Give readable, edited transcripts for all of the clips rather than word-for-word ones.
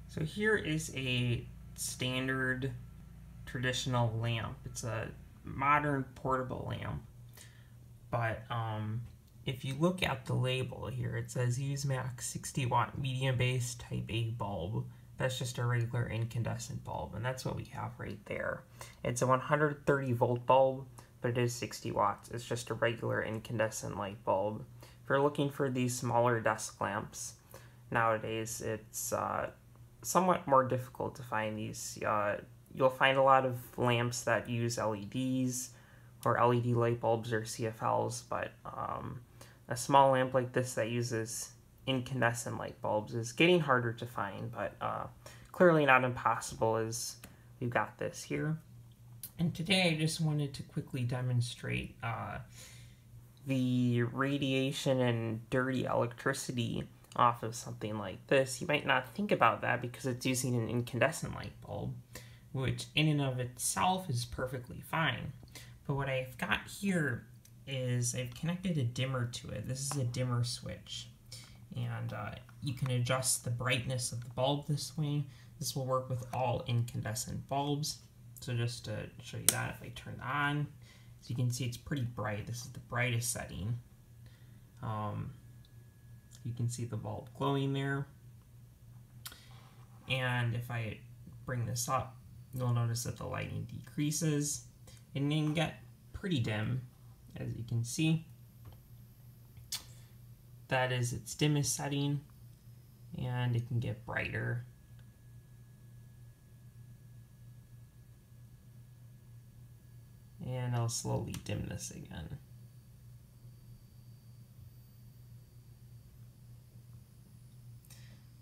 So here is a standard traditional lamp. It's a modern portable lamp. But if you look at the label here, it says use max 60 watt medium base type A bulb. That's just a regular incandescent bulb, and that's what we have right there. It's a 130 volt bulb, but it is 60 watts. It's just a regular incandescent light bulb. If you're looking for these smaller desk lamps, nowadays it's somewhat more difficult to find these. You'll find a lot of lamps that use LEDs or LED light bulbs or CFLs, but a small lamp like this that uses incandescent light bulbs is getting harder to find, but clearly not impossible, as we've got this here. And today I just wanted to quickly demonstrate the radiation and dirty electricity off of something like this. You might not think about that because it's using an incandescent light bulb, which in and of itself is perfectly fine. But what I've got here is I've connected a dimmer to it. This is a dimmer switch, and you can adjust the brightness of the bulb this way. This will work with all incandescent bulbs. So just to show you that, if I turn it on, so you can see it's pretty bright. This is the brightest setting. You can see the bulb glowing there. And if I bring this up, you'll notice that the lighting decreases and then get pretty dim, as you can see. That is its dimmest setting, and it can get brighter. And I'll slowly dim this again.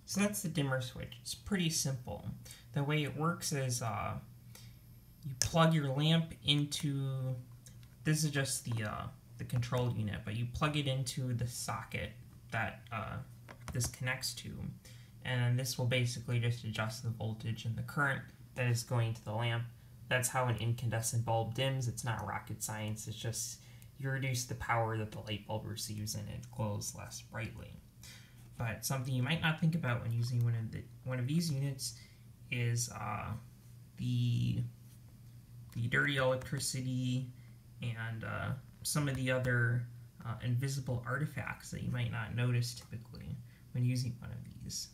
So that's the dimmer switch. It's pretty simple. The way it works is you plug your lamp into, this is just the control unit, but you plug it into the socket that this connects to, and this will basically just adjust the voltage and the current that is going to the lamp. That's how an incandescent bulb dims. It's not rocket science. It's just you reduce the power that the light bulb receives and it glows less brightly. But something you might not think about when using one of these units is the dirty electricity and some of the other invisible artifacts that you might not notice typically when using one of these.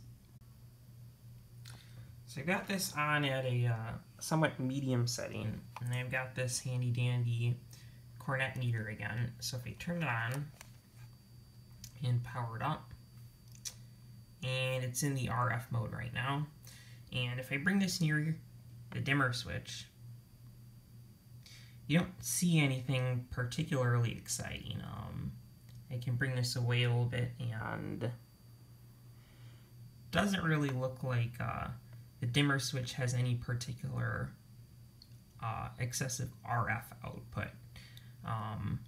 So I've got this on at a somewhat medium setting, and I've got this handy dandy cornet meter again. So if I turn it on and power it up, and it's in the RF mode right now, and if I bring this near the dimmer switch, you don't see anything particularly exciting. I can bring this away a little bit, and doesn't really look like the dimmer switch has any particular excessive RF output,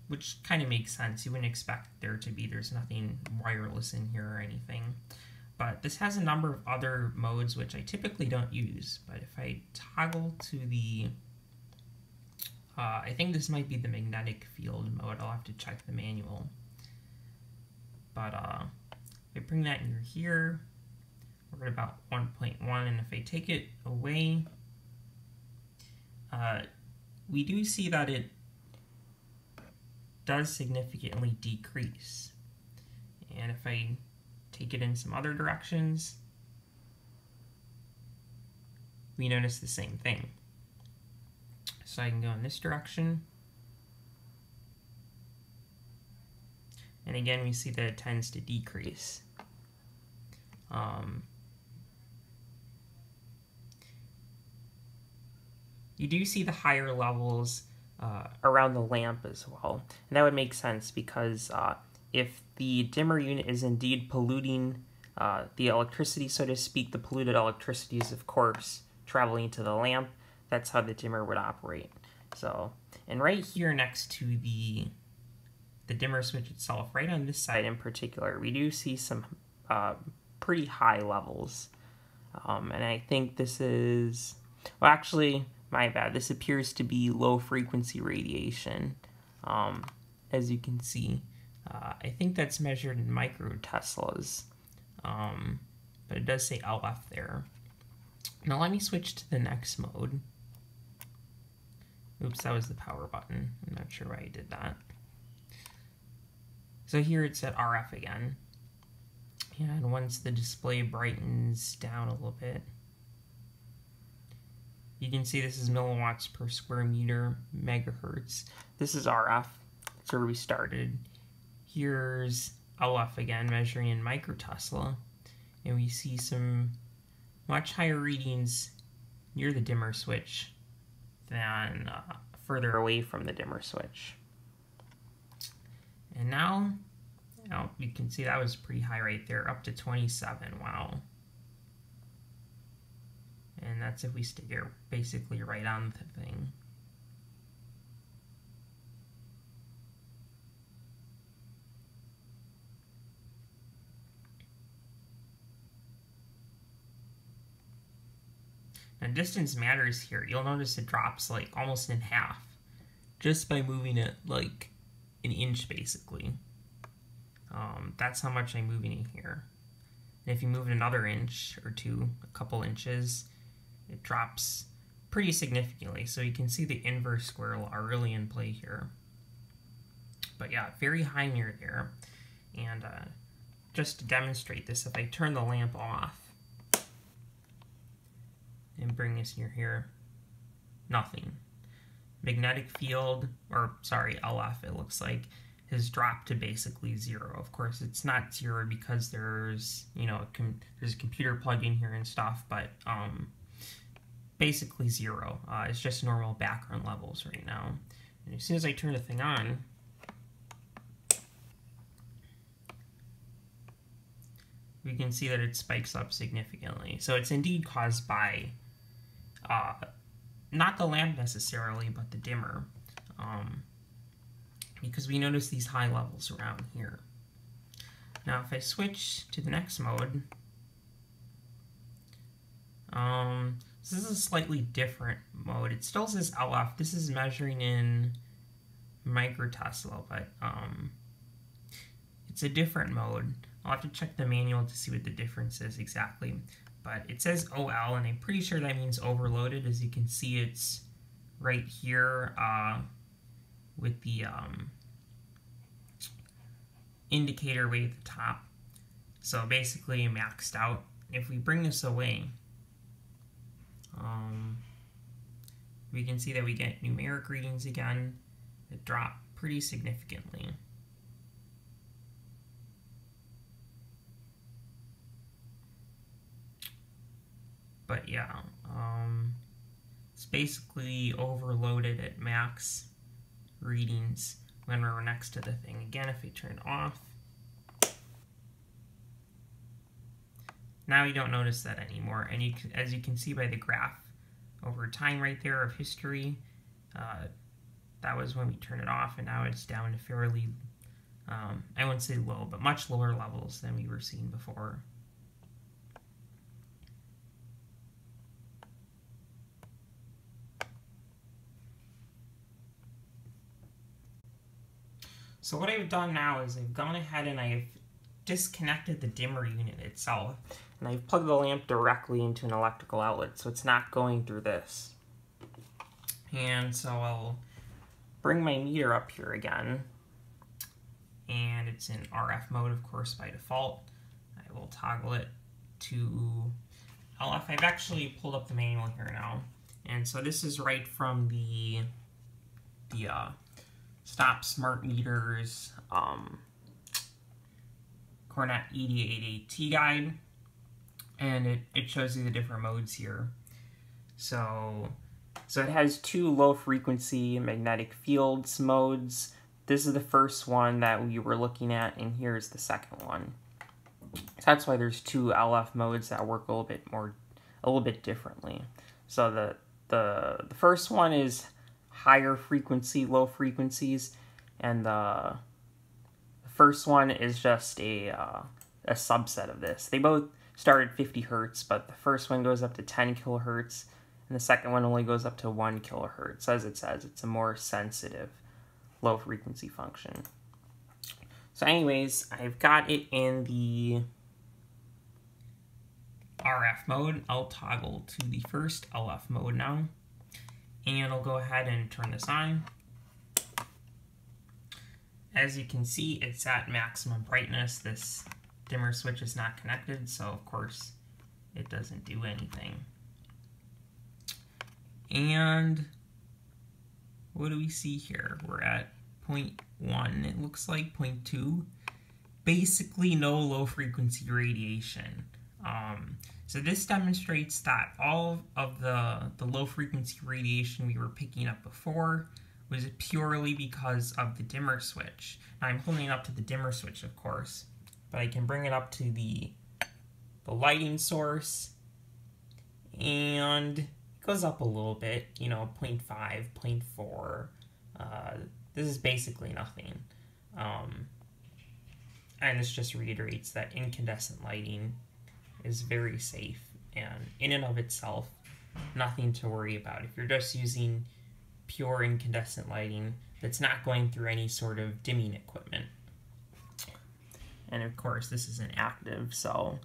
which kind of makes sense. You wouldn't expect there to be. There's nothing wireless in here or anything. But this has a number of other modes which I typically don't use. But if I toggle to the, I think this might be the magnetic field mode. I'll have to check the manual. But if I bring that near here, we're at about 1.1, and if I take it away, we do see that it does significantly decrease. And if I take it in some other directions, we notice the same thing. So I can go in this direction, and again we see that it tends to decrease. You do see the higher levels around the lamp as well, and that would make sense because if the dimmer unit is indeed polluting the electricity, so to speak, the polluted electricity is of course traveling to the lamp. That's how the dimmer would operate. So, and right here next to the dimmer switch itself, right on this side in particular, we do see some pretty high levels. And I think this is, well, actually, my bad. This appears to be low frequency radiation, as you can see. I think that's measured in microteslas, but it does say LF there. Now let me switch to the next mode. Oops, that was the power button. I'm not sure why I did that. So here it's at RF again. And once the display brightens down a little bit, you can see this is milliwatts per square meter, megahertz. This is RF, that's where we started. Here's LF again, measuring in microtesla. And we see some much higher readings near the dimmer switch than further away from the dimmer switch. And now, you can see that was pretty high right there, up to 27, wow. And that's if we stick it basically right on the thing. Now distance matters here. You'll notice it drops like almost in half just by moving it like an inch basically. That's how much I'm moving it here. And if you move it another inch or two, a couple inches, it drops pretty significantly. So you can see the inverse square law really in play here. But yeah, very high near there. And just to demonstrate this, if I turn the lamp off and bring this near here, nothing. Magnetic field, or sorry, LF it looks like, has dropped to basically zero. Of course, it's not zero because there's, you know, there's a computer plug in here and stuff, but basically zero. It's just normal background levels right now. And as soon as I turn the thing on, we can see that it spikes up significantly. So it's indeed caused by not the lamp necessarily, but the dimmer. Because we notice these high levels around here. Now if I switch to the next mode, this is a slightly different mode. It still says LF. This is measuring in microtesla, but it's a different mode. I'll have to check the manual to see what the difference is exactly. But it says OL, and I'm pretty sure that means overloaded. As you can see, it's right here with the indicator way at the top. So basically maxed out. If we bring this away, we can see that we get numeric readings again that drop pretty significantly. But yeah, it's basically overloaded at max readings when we're next to the thing. Again, if we turn it off, now you don't notice that anymore. And as you can see by the graph over time right there of history, that was when we turned it off, and now it's down to fairly, I wouldn't say low, but much lower levels than we were seeing before. So what I've done now is I've gone ahead and I've disconnected the dimmer unit itself, and I've plugged the lamp directly into an electrical outlet, so it's not going through this. And so I'll bring my meter up here again, and it's in RF mode, of course, by default. I will toggle it to LF. I've actually pulled up the manual here now, and so this is right from the Stop Smart Meters Cornet ED88T guide, and it shows you the different modes here. So it has two low frequency magnetic fields modes. This is the first one that we were looking at, and here's the second one. So that's why there's two LF modes that work a little bit differently. So the first one is higher frequency, low frequencies, and the first one is just a subset of this. They both start at 50 hertz, but the first one goes up to 10 kilohertz, and the second one only goes up to 1 kilohertz. As it says, it's a more sensitive low frequency function. So anyways, I've got it in the RF mode, I'll toggle to the first LF mode now, and I'll go ahead and turn this on. As you can see, it's at maximum brightness. This dimmer switch is not connected, so of course it doesn't do anything. And what do we see here? We're at 0.1, it looks like 0.2. Basically no low frequency radiation. So this demonstrates that all of the low frequency radiation we were picking up before was purely because of the dimmer switch. Now I'm holding it up to the dimmer switch, of course, but I can bring it up to the lighting source, and it goes up a little bit, you know, 0.5, 0.4. This is basically nothing. And this just reiterates that incandescent lighting is very safe, and in and of itself, nothing to worry about. If you're just using pure incandescent lighting that's not going through any sort of dimming equipment. And of course, this isn't active, so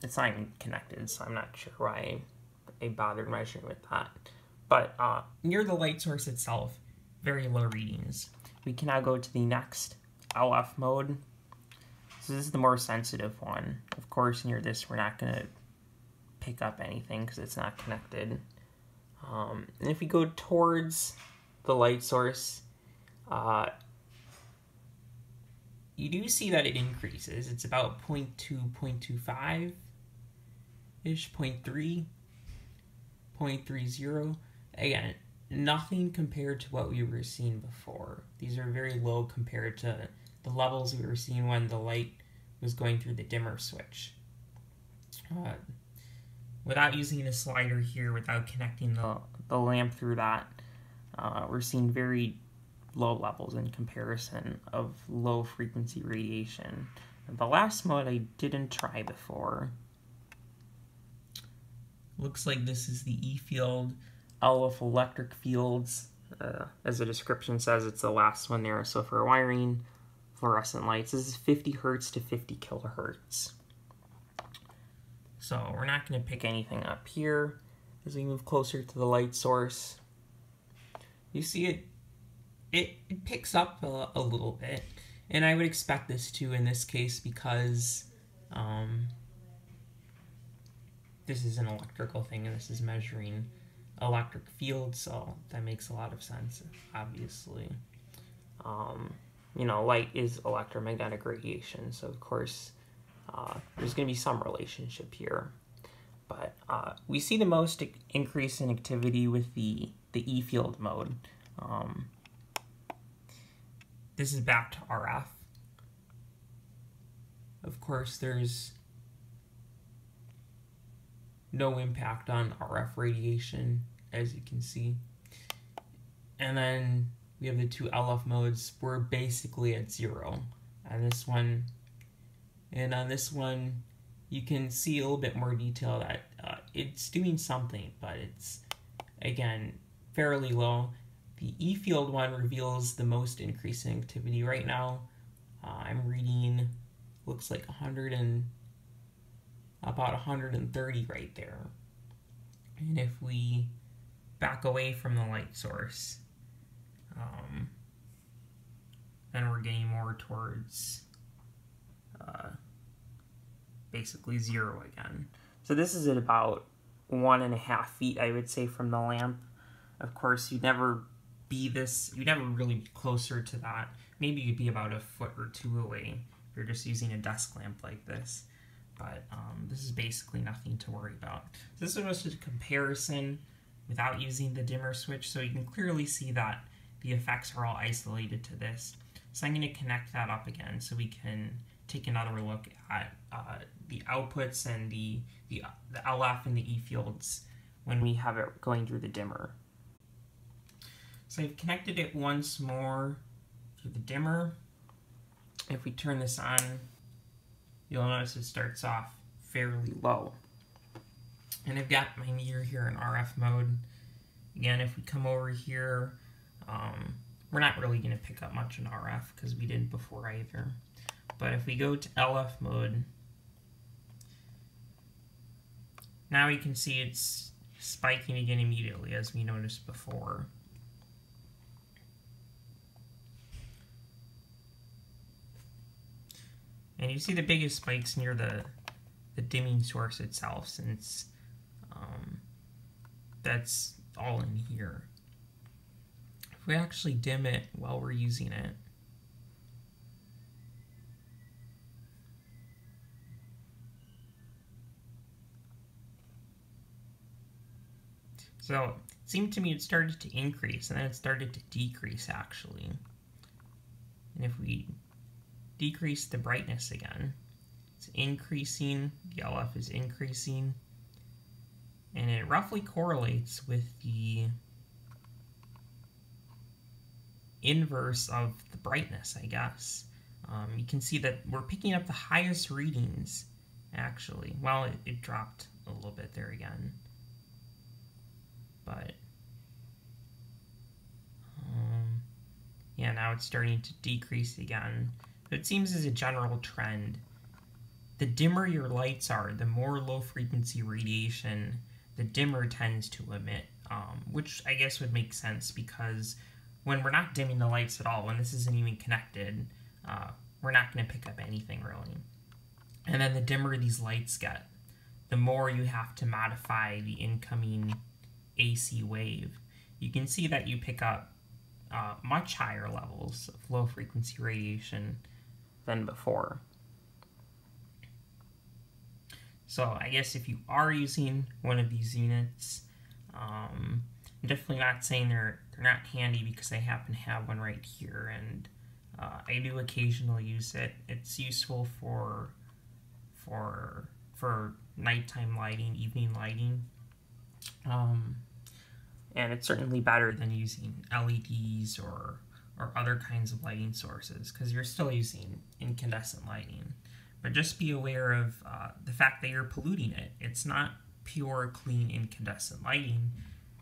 it's not even connected, so I'm not sure why I bothered measuring with that. But near the light source itself, very low readings. We can now go to the next LF mode. So this is the more sensitive one. Of course, near this, we're not going to pick up anything because it's not connected. And if we go towards the light source, you do see that it increases. It's about 0.2, 0.25-ish, 0.3, 0.30. Again, nothing compared to what we were seeing before. These are very low compared to the levels we were seeing when the light was going through the dimmer switch. Without using a slider here, without connecting the lamp through that, we're seeing very low levels in comparison of low frequency radiation. And the last mode I didn't try before. Looks like this is the E field, LF electric fields. As the description says, it's the last one there. So for wiring fluorescent lights, this is 50 hertz to 50 kilohertz. So we're not going to pick anything up here. As we move closer to the light source, you see it picks up a little bit, and I would expect this to in this case because this is an electrical thing and this is measuring electric field, so that makes a lot of sense, obviously. You know, light is electromagnetic radiation, so of course there's going to be some relationship here. But we see the most increase in activity with the E field mode. This is back to RF. Of course, there's no impact on RF radiation, as you can see. And then we have the two LF modes. We're basically at 0 on this one. And on this one, you can see a little bit more detail that it's doing something, but it's, again, fairly low. The E field one reveals the most increase in activity right now. I'm reading, looks like about 130 right there. And if we back away from the light source, then we're getting more towards basically 0 again. So this is at about 1.5 feet, I would say, from the lamp. Of course, you'd never really be closer to that. Maybe you'd be about a foot or 2 away if you're just using a desk lamp like this. But this is basically nothing to worry about. So this was just a comparison without using the dimmer switch, so you can clearly see that the effects are all isolated to this. So I'm going to connect that up again so we can take another look at the outputs and the LF and the E fields when we have it going through the dimmer. So I've connected it once more to the dimmer. If we turn this on, you'll notice it starts off fairly low. And I've got my meter here in RF mode. Again, if we come over here, we're not really going to pick up much in RF because we didn't before either. But if we go to LF mode, now you can see it's spiking again immediately, as we noticed before. And you see the biggest spikes near the dimming source itself, since that's all in here. If we actually dim it while we're using it, so it seemed to me it started to increase, and then it started to decrease, actually. And if we decrease the brightness again, it's increasing, the LF is increasing, and it roughly correlates with the inverse of the brightness, I guess. You can see that we're picking up the highest readings, actually. Well, it dropped a little bit there again. But, yeah, now it's starting to decrease again. But it seems as a general trend, the dimmer your lights are, the more low-frequency radiation the dimmer tends to emit, which I guess would make sense, because when we're not dimming the lights at all, when this isn't even connected, we're not going to pick up anything, really. And then the dimmer these lights get, the more you have to modify the incoming AC wave. You can see that you pick up much higher levels of low-frequency radiation than before. So I guess if you are using one of these units, I'm definitely not saying they're not handy, because I happen to have one right here, and I do occasionally use it. It's useful for nighttime lighting, evening lighting, and it's certainly better than using LEDs or other kinds of lighting sources, because you're still using incandescent lighting. But just be aware of the fact that you're polluting it. It's not pure, clean incandescent lighting.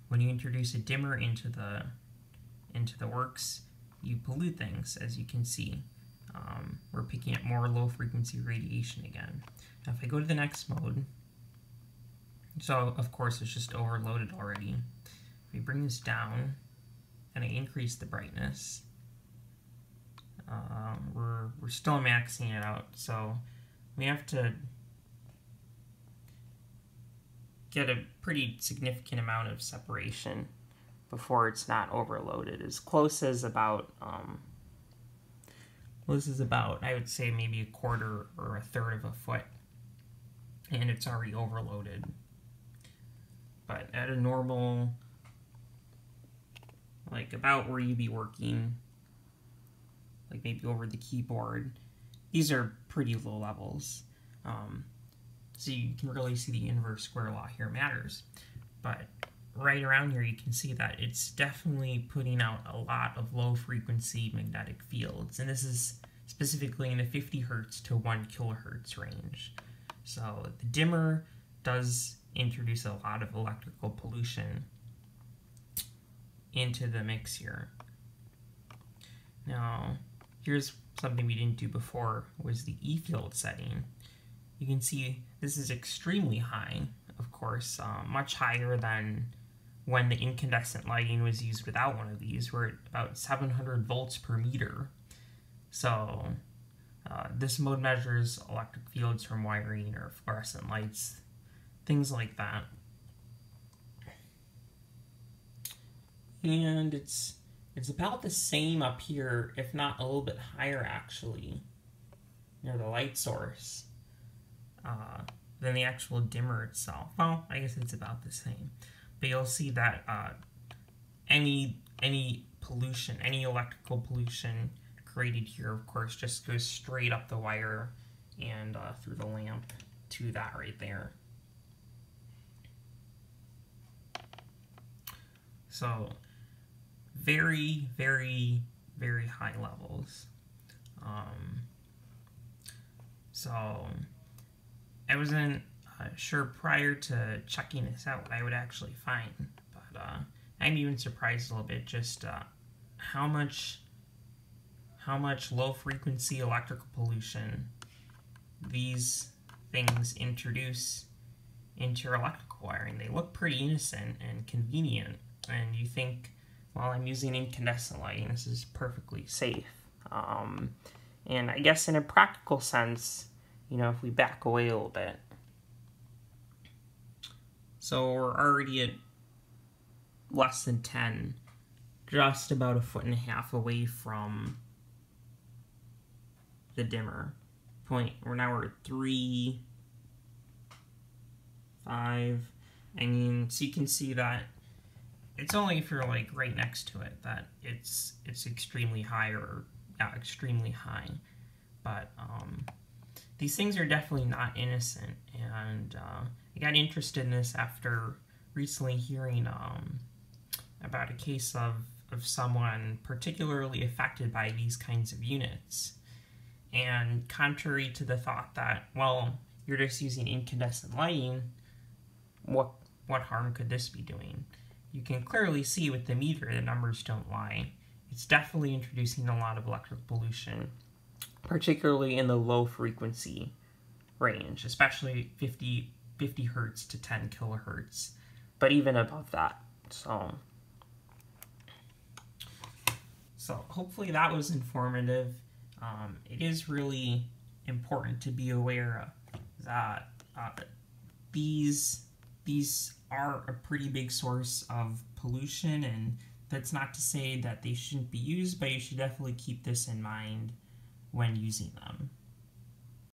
When you introduce a dimmer into the works, you pollute things, as you can see. We're picking up more low-frequency radiation again. Now, if I go to the next mode, so of course it's just overloaded already. If we bring this down and I increase the brightness, we're still maxing it out, so we have to get a pretty significant amount of separation before it's not overloaded. As close as about, I would say maybe a quarter or a third of a foot, and it's already overloaded. But at a normal, like about where you'd be working, like maybe over the keyboard, these are pretty low levels. So you can really see the inverse square law here matters. But right around here, you can see that it's definitely putting out a lot of low-frequency magnetic fields. And this is specifically in the 50 hertz to 1 kilohertz range. So the dimmer does introduce a lot of electrical pollution into the mix here. Now, here's something we didn't do before, was the E-field setting. You can see this is extremely high, of course, much higher than when the incandescent lighting was used without one of these. We're at about 700 volts per meter. So this mode measures electric fields from wiring or fluorescent lights, things like that. And it's about the same up here, if not a little bit higher, actually, near the light source, than the actual dimmer itself. Well, I guess it's about the same. But you'll see that any pollution, any electrical pollution created here, of course, just goes straight up the wire and through the lamp to that right there. So very, very, very high levels. So I wasn't sure prior to checking this out what I would actually find, but I'm even surprised a little bit just how much low frequency electrical pollution these things introduce into your electrical wiring. They look pretty innocent and convenient, and you think, well, I'm using incandescent lighting, this is perfectly safe. And I guess in a practical sense, you know, if we back away a little bit. So we're already at less than 10, just about 1.5 feet away from the dimmer point. We're at 3, 5. I mean, so you can see that it's only if you're like right next to it that it's extremely high, or yeah, extremely high. But these things are definitely not innocent, and I got interested in this after recently hearing about a case of someone particularly affected by these kinds of units. And contrary to the thought that, well, you're just using incandescent lighting, what harm could this be doing? You can clearly see with the meter the numbers don't lie. It's definitely introducing a lot of electric pollution, particularly in the low frequency range, especially 50 hertz to 10 kilohertz, but even above that. So hopefully that was informative. It is really important to be aware that these are a pretty big source of pollution, and that's not to say that they shouldn't be used, but you should definitely keep this in mind when using them.